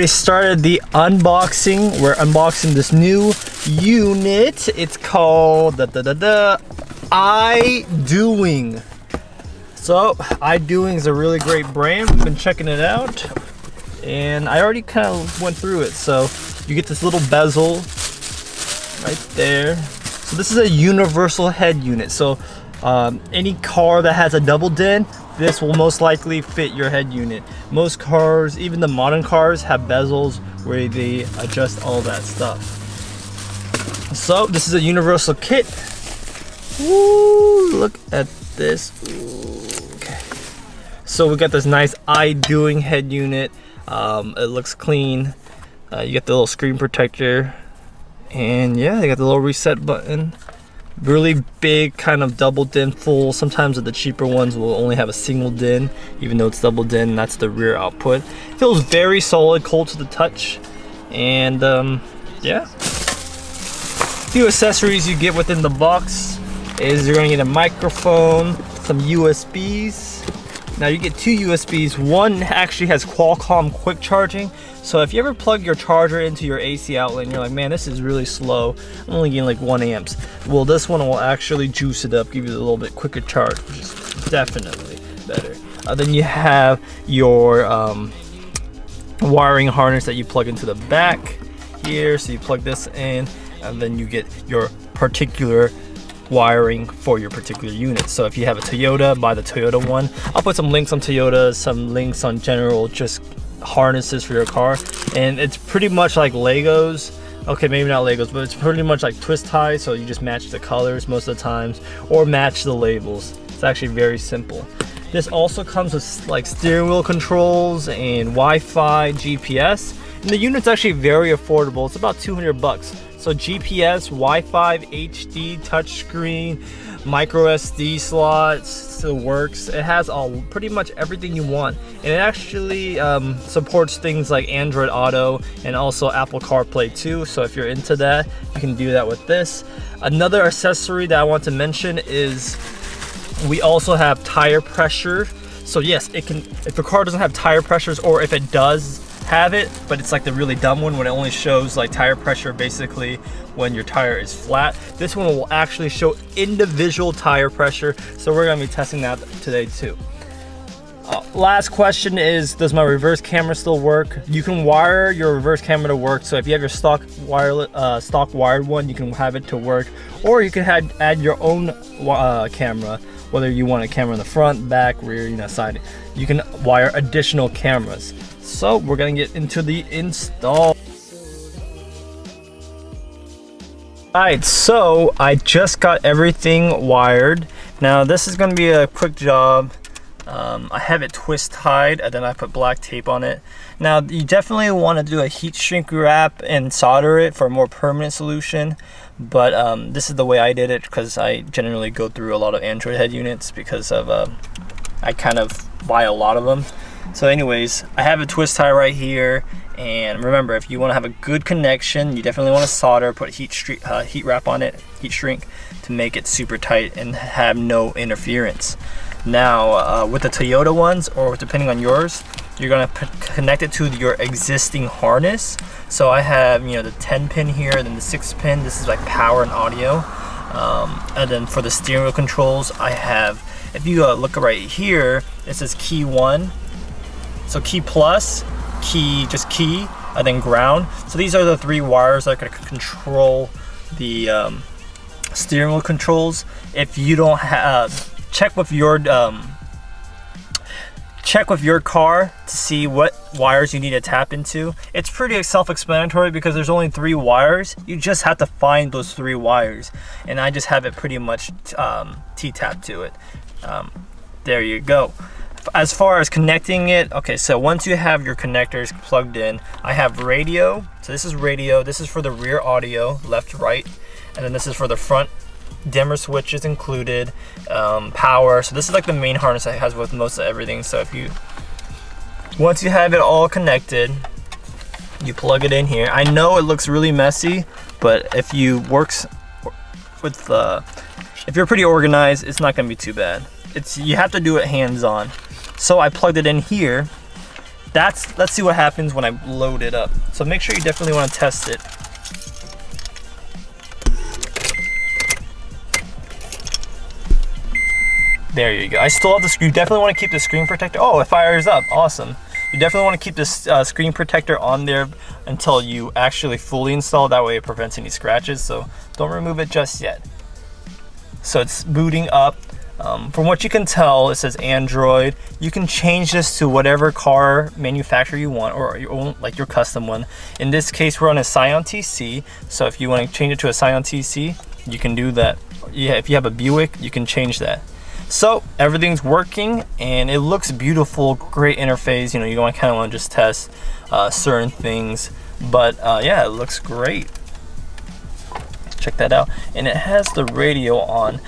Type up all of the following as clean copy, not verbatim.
already started the unboxing. We're unboxing this new unit. It's called Idoing. So Idoing is a really great brand. We've been checking it out, and I already kind of went through it. So you get this little bezel right there. So this is a universal head unit. So any car that has a double din, this will most likely fit your head unit. Most cars, even the modern cars, have bezels where they adjust all that stuff. So this is a universal kit. Woo, look at this. Ooh, okay. So we got this nice Idoing head unit. It looks clean. You get the little screen protector, and yeah, you got the little reset button. Really big kind of double din full. Sometimes the cheaper ones will only have a single din, even though it's double din, and that's the rear output. Feels very solid, cold to the touch, and yeah. A few accessories you get within the box is you're gonna get a microphone, some USBs. Now you get two USBs. One actually has Qualcomm quick charging. So if you ever plug your charger into your AC outlet and you're like, man, this is really slow, I'm only getting like 1 amps. Well, this one will actually juice it up, give you a little bit quicker charge, which is definitely better. Then you have your wiring harness that you plug into the back here. So you plug this in, and then you get your particular wiring for your particular unit. So if you have a Toyota, buy the Toyota one. I'll put some links on Toyota, some links on general just harnesses for your car, and it's pretty much like Legos. Okay, maybe not Legos, but it's pretty much like twist ties. So you just match the colors most of the times, or match the labels. It's actually very simple. This also comes with like steering wheel controls and Wi-Fi, GPS, and the unit's actually very affordable. It's about 200 bucks. So GPS, Wi-Fi, HD, touchscreen, micro SD slots, so works. It has pretty much everything you want, and it actually supports things like Android Auto and also Apple CarPlay too. So if you're into that, you can do that with this. Another accessory that I want to mention is we also have tire pressure. So yes, it can, if your car doesn't have tire pressures, or if it does have it, but it's like the really dumb one when it only shows like tire pressure basically when your tire is flat, this one will actually show individual tire pressure. So we're going to be testing that today too. Last question is, does my reverse camera still work? You can wire your reverse camera to work. So if you have your stock wired one, you can have it to work, or you can add your own camera, whether you want a camera in the front, back, rear, side. You can wire additional cameras. So we're gonna get into the install. Alright, so I just got everything wired. Now this is gonna be a quick job. I have it twist tied, and then I put black tape on it. Now you definitely want to do a heat shrink wrap and solder it for a more permanent solution, but this is the way I did it because I generally go through a lot of Android head units because of I kind of buy a lot of them. So anyways, I have a twist tie right here, and remember, if you want to have a good connection, you definitely want to solder, put heat wrap on it, heat shrink, to make it super tight and have no interference. Now with the Toyota ones, or depending on yours, you're going to connect it to your existing harness. So I have the 10 pin here, and then the 6 pin. This is like power and audio, and then for the steering wheel controls, I have, if you look right here, it says key 1. So key plus, key, just key, and then ground. So these are the 3 wires that are going to control the steering wheel controls. If you don't have, check with your car to see what wires you need to tap into. It's pretty self-explanatory because there's only 3 wires. You just have to find those 3 wires, and I just have it pretty much T-tapped to it. There you go. As far as connecting it, okay, so once you have your connectors plugged in, I have radio. So this is radio. This is for the rear audio, left, right, and then this is for the front. Dimmer switches included, power. So this is like the main harness that has with most of everything. So once you have it all connected, you plug it in here. I know it looks really messy, but if you if you're pretty organized, it's not gonna be too bad. You have to do it hands-on. So I plugged it in here, let's see what happens when I load it up. So make sure you definitely want to test it. There you go. I still have the screw. You definitely want to keep the screen protector. Oh, it fires up. Awesome. You definitely want to keep this screen protector on there until you actually fully install. That way it prevents any scratches. So don't remove it just yet. So it's booting up. From what you can tell, it says Android. You can change this to whatever car manufacturer you want, or your own, like your custom one. In this case, we're on a Scion TC. So if you want to change it to a Scion TC, you can do that. Yeah, if you have a Buick, you can change that. So everything's working and it looks beautiful, great interface. You know, you kind of want to just test certain things, but yeah, it looks great. Check that out. And it has the radio on.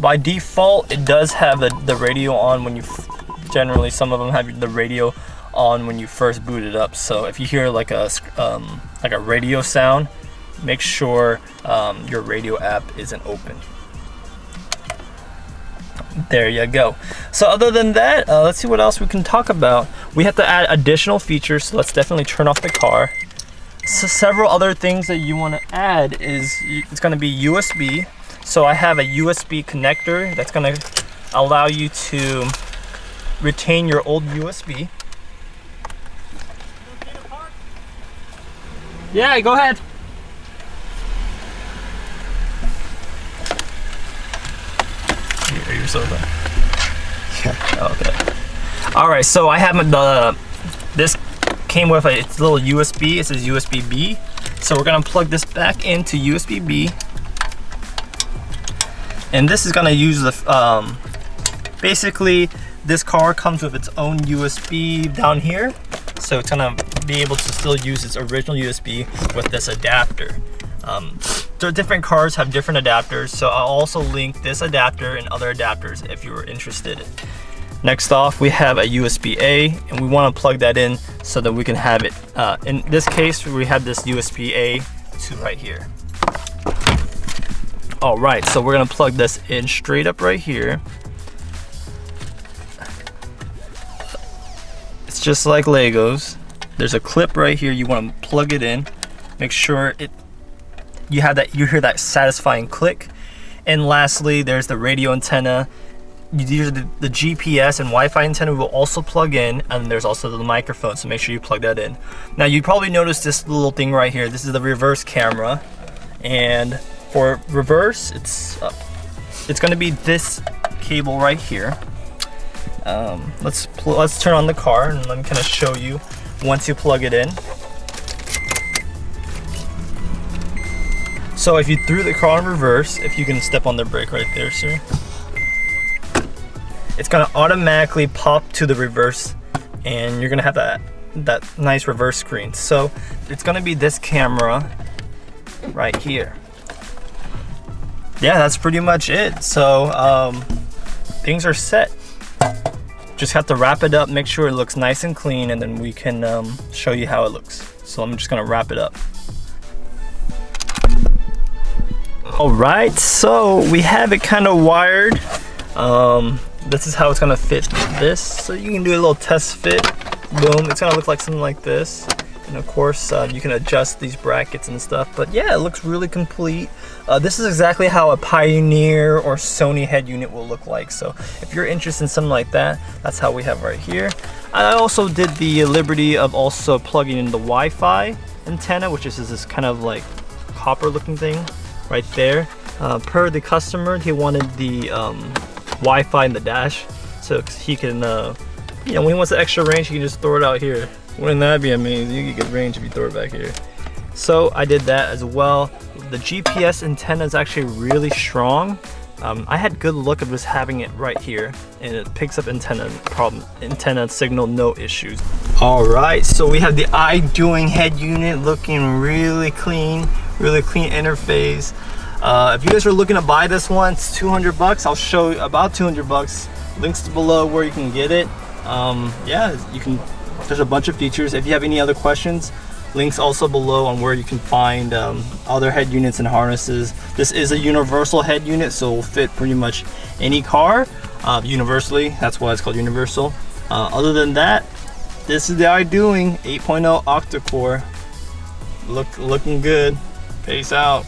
By default, it does have the radio on when you generally, some of them have the radio on when you first boot it up. So if you hear like a radio sound, make sure your radio app isn't open. There you go. So other than that, let's see what else we can talk about. We have to add additional features, so let's definitely turn off the car. So several other things that you want to add is it's going to be USB. So I have a USB connector that's going to allow you to retain your old USB. Yeah, go ahead. Are you so done? Yeah. Okay. All right. So I have this came with a little USB. It says USB B. So we're gonna plug this back into USB B, and this is gonna use the basically this car comes with its own USB down here. So it's gonna be able to still use its original USB with this adapter. So different cars have different adapters, so I'll also link this adapter and other adapters if you were interested. Next off, we have a USB-A, and we want to plug that in so that we can have it. In this case, we have this USB-A to right here. All right, so we're gonna plug this in straight up right here. It's just like Legos. There's a clip right here. You want to plug it in. Make sure you hear that satisfying click. And lastly, there's the radio antenna. These are the GPS and Wi-Fi antenna will also plug in, and there's also the microphone, so make sure you plug that in. Now you probably noticed this little thing right here. This is the reverse camera, and for reverse, it's going to be this cable right here. Let's turn on the car and let me kind of show you once you plug it in. So if you threw the car in reverse, if you can step on the brake right there, sir, it's gonna automatically pop to the reverse, and you're gonna have that nice reverse screen. So it's gonna be this camera right here. Yeah, that's pretty much it. So things are set. Just have to wrap it up, make sure it looks nice and clean, and then we can show you how it looks. So I'm just gonna wrap it up. All right, so we have it kind of wired. This is how it's gonna fit this. So you can do a little test fit. Boom, it's gonna look like something like this. And of course, you can adjust these brackets and stuff. But yeah, it looks really complete. This is exactly how a Pioneer or Sony head unit will look like. So if you're interested in something like that, that's how we have right here. I also did the liberty of also plugging in the Wi-Fi antenna, which is this kind of like copper looking thing right there. Per the customer, he wanted the Wi-Fi in the dash, so he can, you know, when he wants the extra range, he can just throw it out here. Wouldn't that be amazing? You could get range if you throw it back here. So I did that as well. The GPS antenna is actually really strong. I had good luck of just having it right here, and it picks up antenna signal, no issues. All right, so we have the Idoing head unit looking really clean interface. If you guys are looking to buy this one, it's 200 bucks. I'll show you about 200 bucks. Links below where you can get it. Yeah, you can. There's a bunch of features. If you have any other questions, links also below on where you can find other head units and harnesses. This is a universal head unit, so it will fit pretty much any car universally. That's why it's called universal. Other than that, this is the Idoing 8.0 octa-core. Looking good. Peace out.